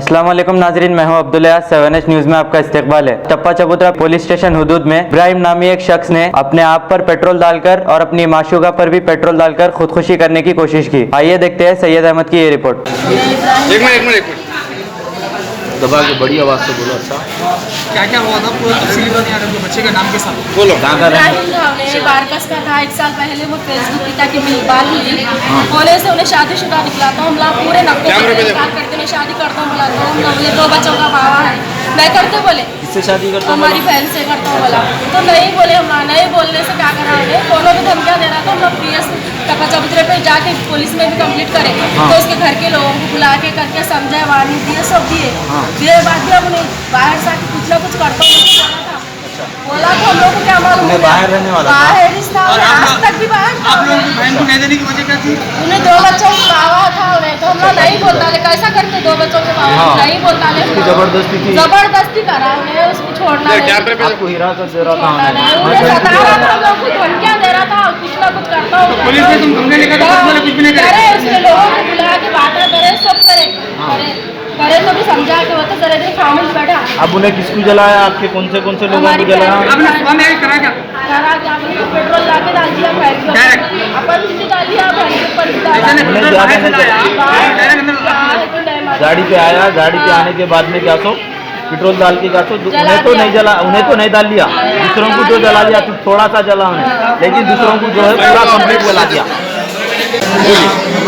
अस्सलाम वालेकुम नाजरीन, मैं हूं अब्दुल्ला। 7H न्यूज में आपका इस्तकबाल है। टप्पा चबूतरा पुलिस स्टेशन हुदूद में इब्राहिम नामी एक शख्स ने अपने आप पर पेट्रोल डालकर और अपनी माशूका पर भी पेट्रोल डालकर खुदकुशी करने की कोशिश की। आइए देखते हैं सैयद अहमद की ये रिपोर्ट। एक मिनट दबा के बड़ी आवाज से बोलो। अच्छा, क्या हुआ था पूरा तफसीली बता यार, बच्चे के नाम के साथ बोलो। बारकस का था 1 साल पहले। वो फेसबुक पिता की बात हुई होने से उन्हें शादीशुदा निकलाता हूँ। हम पूरे नब्बे करते मैं शादी करता हूँ। बोला तो बोले 2 बच्चों का बाबा है। मैं करते बोले किससे शादी करता हूँ? हमारी बहन से करता हूँ। बोला तो नहीं बोले। हम नहीं बोलने से क्या करा है, दोनों भी धमकियाँ दे रहा था। हम लोग PS टप्पा चबूतरे पे जाके पुलिस में भी कंप्लीट करे तो उसके घर के लोगों को बुला के करके समझाए, वार्निंग दिए, सब दिए बाद भी अब नहीं बाहर से कुछ ना कुछ करता हूँ। बोला तो हम लोग को क्या मालूम, बाहर रहने वाला बाहर रिश्ता आज तक भी बाहर। आप लोगों की बहन को नहीं देने की वजह क्या थी? उन्हें 2 बच्चों का बाबा था। उन्हें तो हम लोग नहीं बोलता ले, कैसा करते 2 बच्चों के बाबा नहीं बोलता ले। जबरदस्ती की, जबरदस्ती करा उन्हें, उसको छोड़ना नहीं। आपको हिरासत दे रहा था, उन्हें सता रहा था, हम लोग को धमकियां दे रहा था, कुछ ना कुछ करता हूँ। पुलिस ने तुम घूमने लेकर तो पुलिस वाले कुछ भी नहीं करे। उसके लोगों को बुला के बातें करे, सब करे करे तो भी समझा के वो तो जरा देर खामोश बैठा। अब उन्हें किसको जलाया? आपके कौन से लोगों को जलाया? आपने सुबह में करा क्या? पेट्रोल ला के डाल दिया अपन डाल दिया गाड़ी पे आया, गाड़ी पे आने के बाद में क्या सो पेट्रोल डाल के क्या सो उन्हें तो नहीं जला, उन्हें तो नहीं डाल लिया, दूसरों को जो जला दिया तो थोड़ा सा जला उन्हें, लेकिन दूसरों को जो है पूरा कंप्लीट जला दिया।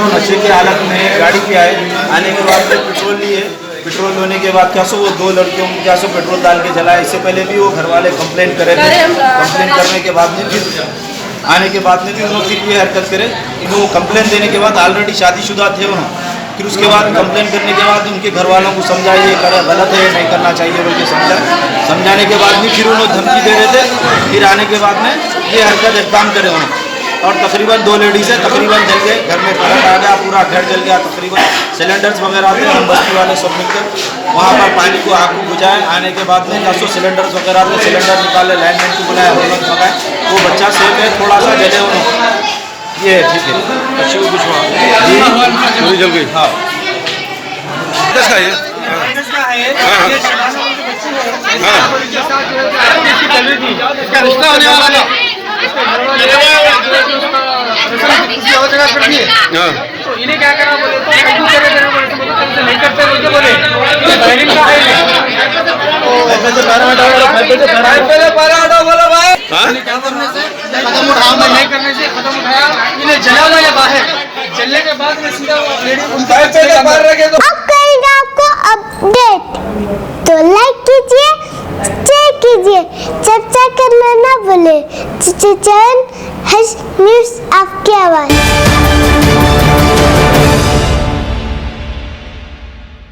नशे की हालत में गाड़ी पे आने के बाद पेट्रोल लिए, पेट्रोल होने के बाद क्या सो वो 2 लड़कियों को क्या सो पेट्रोल डाल के जलाया। इससे पहले भी वो घर वाले कंप्लेंट करे थे, कंप्लेंट करने के बाद में फिर आने के बाद में भी उन्होंने फिर ये हरकत करे। इन्होंने कंप्लेंट देने के बाद ऑलरेडी शादीशुदा थे उन्होंने, फिर उसके बाद कंप्लेंट करने के बाद उनके घर वालों को समझाया ये करे गलत है, नहीं करना चाहिए बोल के समझाने के बाद भी फिर उन्होंने धमकी दे रहे थे। फिर आने के बाद में ये हरकत इकदाम करे उन्होंने, और तकरीबन 2 लेडीज़ है, तकरीबन जल गए, घर में करंट आ गया, पूरा घर जल गया। तकरीबन सिलेंडर्स वगैरह थे, हम बस्ती वाले सब मिलकर वहाँ पर पानी को आग को बुझाए। आने के बाद में 200 सिलेंडर्स वगैरह थे, सिलेंडर निकाले, लाइनमैन को बुलाया, हम लोग मंगाए। वो बच्चा सेफ है, थोड़ा सा जले उन्होंने, ये ठीक है। अच्छी पूरी जल गई। हाँ इसका रिश्ता होने वाला था, तो इन्हें क्या करा बोले तो नहीं करते बोले बहरीन का है कदम उठाओ, नहीं करने से कदम उठाया, इन्हें जला हुआ बाहर, जलने के बाद में सीधा अब करेंगे आपको अपडेट, तो लाइक कीजिए, शेयर कीजिए, चर्चा करना ना भूले। चैनल न्यूज़ आपकी आवाज़।